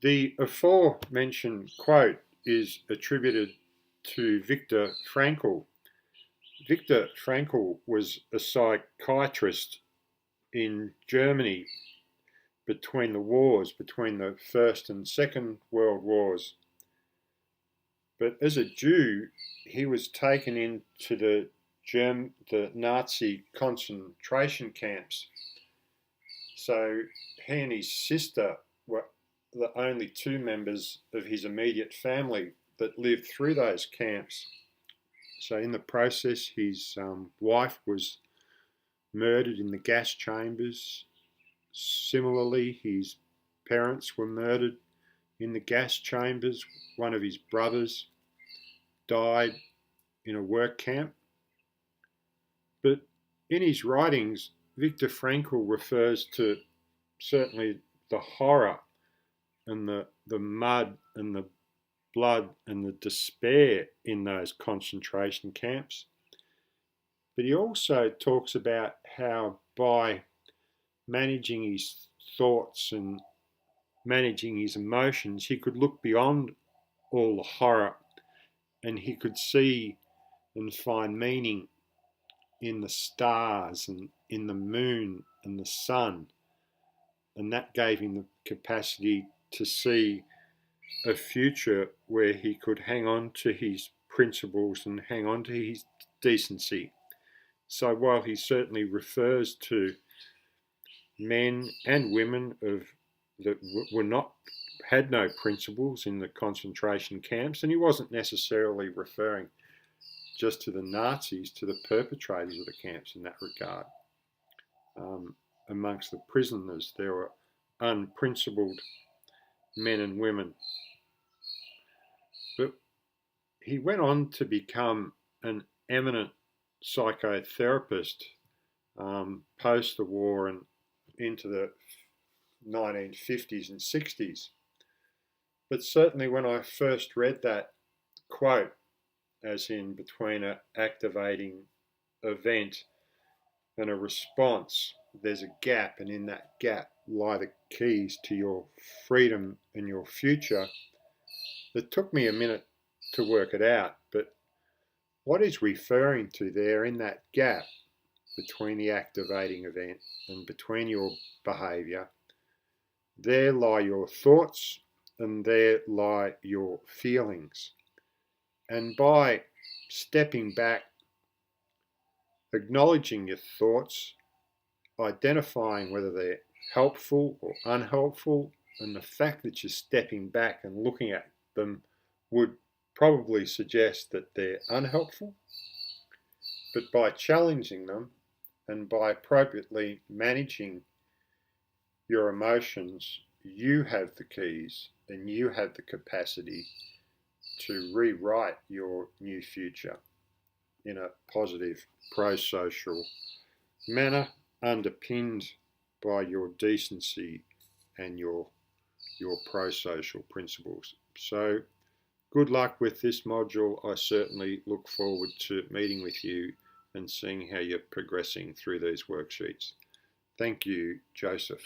The aforementioned quote is attributed to Viktor Frankl. Viktor Frankl was a psychiatrist in Germany between the wars, between the First and Second World Wars. But as a Jew, he was taken into the Nazi concentration camps. So he and his sister were the only two members of his immediate family that lived through those camps. So in the process, his wife was murdered in the gas chambers. Similarly, his parents were murdered in the gas chambers. One of his brothers died in a work camp. But in his writings, Viktor Frankl refers to certainly the horror and the mud and the blood and the despair in those concentration camps. But he also talks about how by managing his thoughts and managing his emotions, he could look beyond all the horror and he could see and find meaning in the stars and in the moon and the sun. And that gave him the capacity to see a future where he could hang on to his principles and hang on to his decency. So while he certainly refers to men and women that were not had no principles in the concentration camps, and he wasn't necessarily referring just to the Nazis, to the perpetrators of the camps in that regard. Amongst the prisoners, there were unprincipled men and women. But he went on to become an eminent psychotherapist post the war and into the 1950s and 60s. But certainly when I first read that quote, as in between an activating event and a response, there's a gap, and in that gap lie the keys to your freedom and your future. It took me a minute to work it out, but what he's referring to there in that gap between the activating event and between your behaviour, there lie your thoughts and there lie your feelings. And by stepping back, acknowledging your thoughts, identifying whether they're helpful or unhelpful, and the fact that you're stepping back and looking at them would probably suggest that they're unhelpful. But by challenging them and by appropriately managing your emotions, you have the keys and you have the capacity to rewrite your new future in a positive, pro-social manner, underpinned by your decency and your pro-social principles. So good luck with this module. I certainly look forward to meeting with you and seeing how you're progressing through these worksheets. Thank you, Joseph.